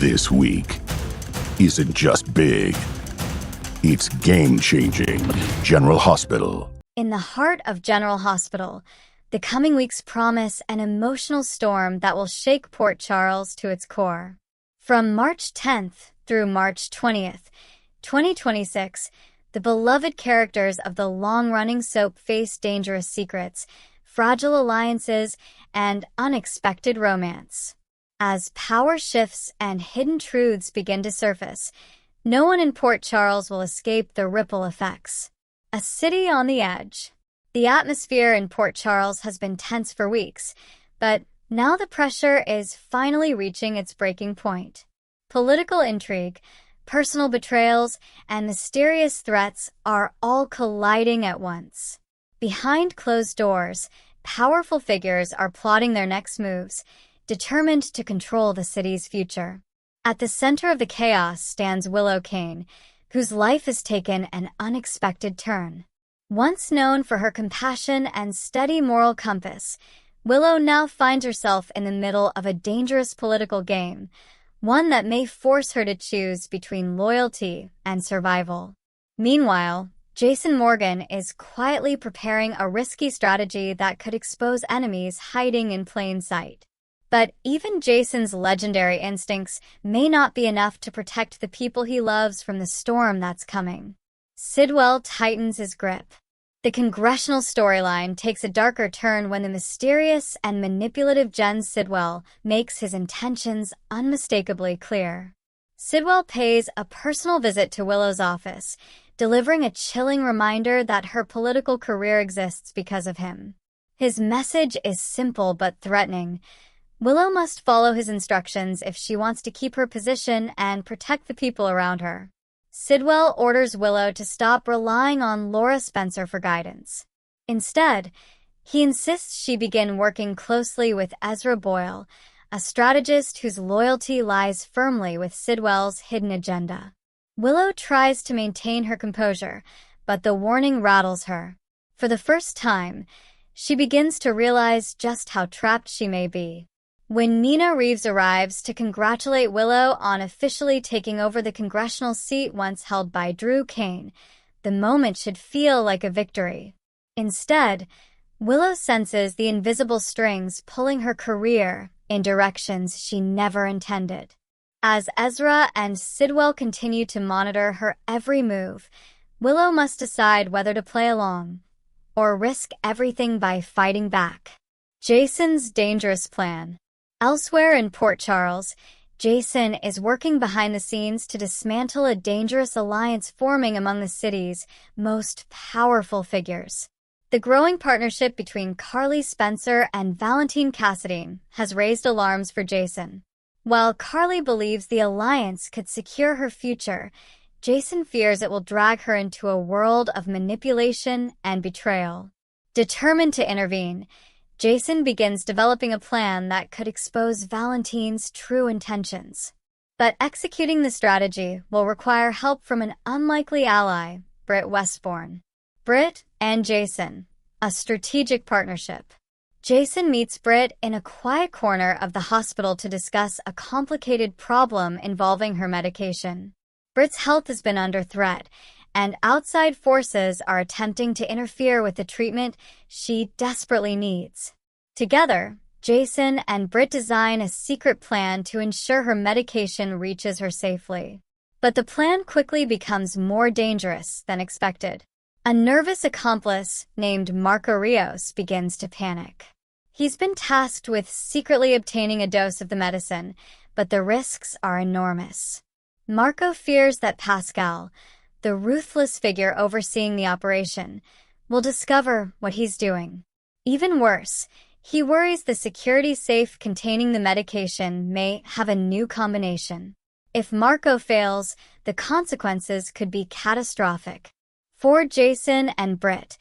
This week isn't just big, it's game-changing. General Hospital. In the heart of General Hospital, the coming weeks promise an emotional storm that will shake Port Charles to its core. From March 10th through March 20th, 2026, the beloved characters of the long-running soap face dangerous secrets, fragile alliances, and unexpected romance. As power shifts and hidden truths begin to surface, no one in Port Charles will escape the ripple effects. A city on the edge. The atmosphere in Port Charles has been tense for weeks, but now the pressure is finally reaching its breaking point. Political intrigue, personal betrayals, and mysterious threats are all colliding at once. Behind closed doors, powerful figures are plotting their next moves, determined to control the city's future. At the center of the chaos stands Willow Tait, whose life has taken an unexpected turn. Once known for her compassion and steady moral compass, Willow now finds herself in the middle of a dangerous political game, one that may force her to choose between loyalty and survival. Meanwhile, Jason Morgan is quietly preparing a risky strategy that could expose enemies hiding in plain sight. But even Jason's legendary instincts may not be enough to protect the people he loves from the storm that's coming. Sidwell tightens his grip. The congressional storyline takes a darker turn when the mysterious and manipulative Jen Sidwell makes his intentions unmistakably clear. Sidwell pays a personal visit to Willow's office, delivering a chilling reminder that her political career exists because of him. His message is simple but threatening. Willow must follow his instructions if she wants to keep her position and protect the people around her. Sidwell orders Willow to stop relying on Laura Spencer for guidance. Instead, he insists she begin working closely with Ezra Boyle, a strategist whose loyalty lies firmly with Sidwell's hidden agenda. Willow tries to maintain her composure, but the warning rattles her. For the first time, she begins to realize just how trapped she may be. When Nina Reeves arrives to congratulate Willow on officially taking over the congressional seat once held by Drew Kane, the moment should feel like a victory. Instead, Willow senses the invisible strings pulling her career in directions she never intended. As Ezra and Sidwell continue to monitor her every move, Willow must decide whether to play along or risk everything by fighting back. Jason's dangerous plan. Elsewhere in Port Charles, Jason is working behind the scenes to dismantle a dangerous alliance forming among the city's most powerful figures. The growing partnership between Carly Spencer and Valentine Cassadine has raised alarms for Jason. While Carly believes the alliance could secure her future, Jason fears it will drag her into a world of manipulation and betrayal. Determined to intervene, Jason begins developing a plan that could expose Valentine's true intentions. But executing the strategy will require help from an unlikely ally, Britt Westbourne. Britt and Jason, a strategic partnership. Jason meets Britt in a quiet corner of the hospital to discuss a complicated problem involving her medication. Britt's health has been under threat, and outside forces are attempting to interfere with the treatment she desperately needs. Together, Jason and Britt design a secret plan to ensure her medication reaches her safely. But the plan quickly becomes more dangerous than expected. A nervous accomplice named Marco Rios begins to panic. He's been tasked with secretly obtaining a dose of the medicine, but the risks are enormous. Marco fears that Pascal, the ruthless figure overseeing the operation, will discover what he's doing. Even worse, he worries the security safe containing the medication may have a new combination. If Marco fails, the consequences could be catastrophic. For Jason and Britt,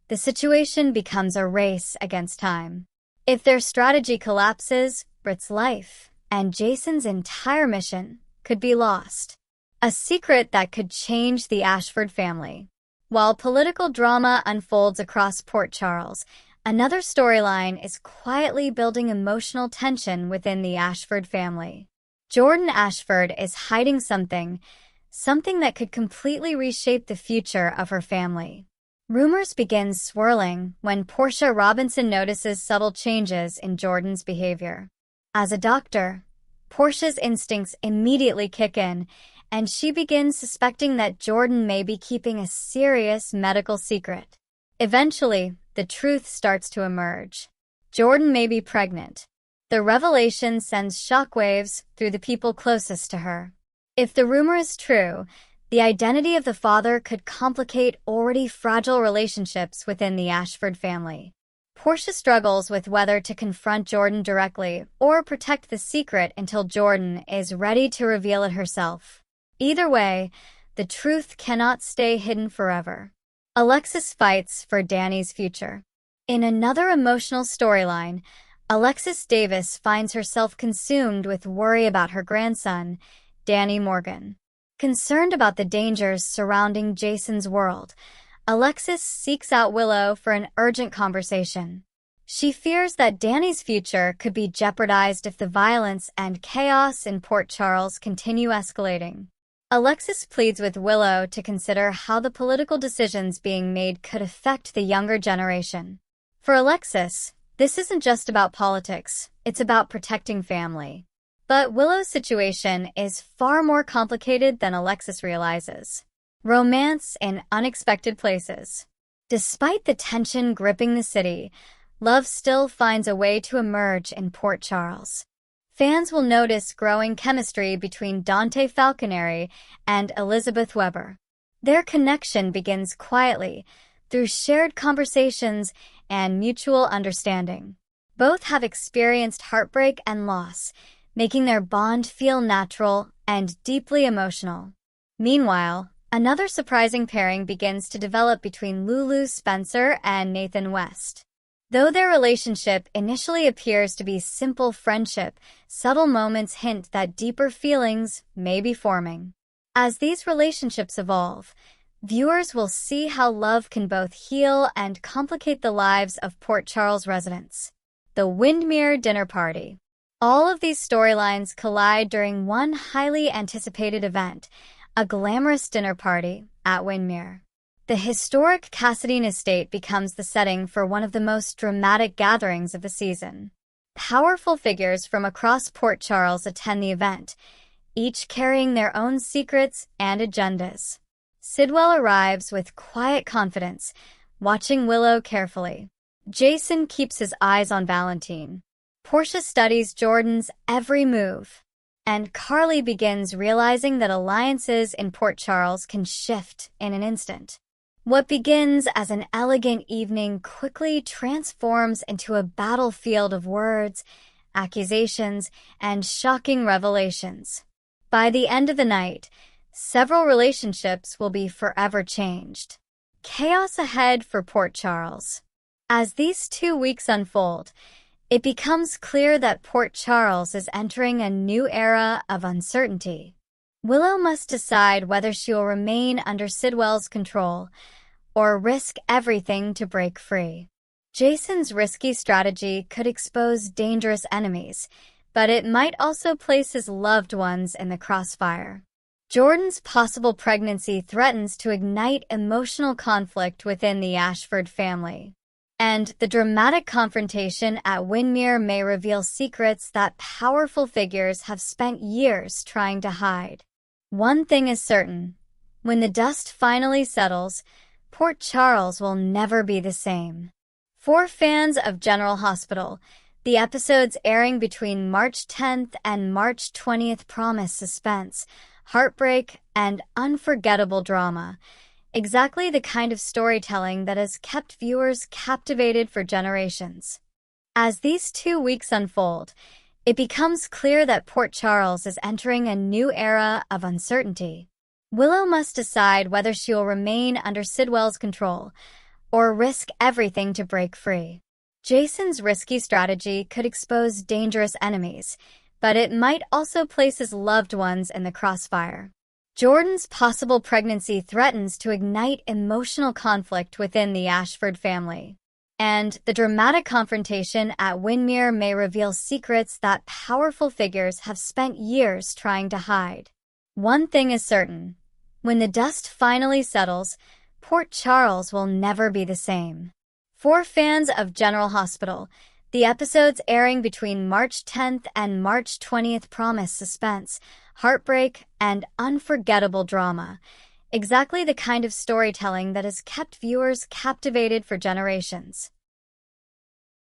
the situation becomes a race against time. If their strategy collapses, Britt's life and Jason's entire mission could be lost. A secret that could change the Ashford family. While political drama unfolds across Port Charles, another storyline is quietly building emotional tension within the Ashford family. Jordan Ashford is hiding something that could completely reshape the future of her family. Rumors begin swirling when Portia Robinson notices subtle changes in Jordan's behavior. As a doctor, Portia's instincts immediately kick in, and she begins suspecting that Jordan may be keeping a serious medical secret. Eventually, the truth starts to emerge. Jordan may be pregnant. The revelation sends shockwaves through the people closest to her. If the rumor is true, the identity of the father could complicate already fragile relationships within the Ashford family. Portia struggles with whether to confront Jordan directly or protect the secret until Jordan is ready to reveal it herself. Either way, the truth cannot stay hidden forever. Alexis fights for Danny's future. In another emotional storyline, Alexis Davis finds herself consumed with worry about her grandson, Danny Morgan. Concerned about the dangers surrounding Jason's world, Alexis seeks out Willow for an urgent conversation. She fears that Danny's future could be jeopardized if the violence and chaos in Port Charles continue escalating. Alexis pleads with Willow to consider how the political decisions being made could affect the younger generation. For Alexis, this isn't just about politics, it's about protecting family. But Willow's situation is far more complicated than Alexis realizes. Romance in unexpected places. Despite the tension gripping the city, love still finds a way to emerge in Port Charles. Fans will notice growing chemistry between Dante Falconeri and Elizabeth Weber. Their connection begins quietly, through shared conversations and mutual understanding. Both have experienced heartbreak and loss, making their bond feel natural and deeply emotional. Meanwhile, another surprising pairing begins to develop between Lulu Spencer and Nathan West. Though their relationship initially appears to be simple friendship, subtle moments hint that deeper feelings may be forming. As these relationships evolve, viewers will see how love can both heal and complicate the lives of Port Charles residents. The Wyndemere dinner party. All of these storylines collide during one highly anticipated event, a glamorous dinner party at Wyndemere. The historic Cassadine estate becomes the setting for one of the most dramatic gatherings of the season. Powerful figures from across Port Charles attend the event, each carrying their own secrets and agendas. Sidwell arrives with quiet confidence, watching Willow carefully. Jason keeps his eyes on Valentine. Portia studies Jordan's every move, and Carly begins realizing that alliances in Port Charles can shift in an instant. What begins as an elegant evening quickly transforms into a battlefield of words, accusations, and shocking revelations. By the end of the night, several relationships will be forever changed. Chaos ahead for Port Charles. As these 2 weeks unfold, it becomes clear that Port Charles is entering a new era of uncertainty. Willow must decide whether she will remain under Sidwell's control or risk everything to break free. Jason's risky strategy could expose dangerous enemies, but it might also place his loved ones in the crossfire. Jordan's possible pregnancy threatens to ignite emotional conflict within the Ashford family. And the dramatic confrontation at Wyndemere may reveal secrets that powerful figures have spent years trying to hide. One thing is certain: when the dust finally settles, Port Charles will never be the same. For fans of General Hospital, the episodes airing between March 10th and March 20th promise suspense, heartbreak, and unforgettable drama. Exactly the kind of storytelling that has kept viewers captivated for generations. As these 2 weeks unfold, it becomes clear that Port Charles is entering a new era of uncertainty. Willow must decide whether she will remain under Sidwell's control or risk everything to break free. Jason's risky strategy could expose dangerous enemies, but it might also place his loved ones in the crossfire. Jordan's possible pregnancy threatens to ignite emotional conflict within the Ashford family. And the dramatic confrontation at Wyndemere may reveal secrets that powerful figures have spent years trying to hide. One thing is certain. When the dust finally settles, Port Charles will never be the same. For fans of General Hospital, the episodes airing between March 10th and March 20th promise suspense, heartbreak, and unforgettable drama. Exactly the kind of storytelling that has kept viewers captivated for generations.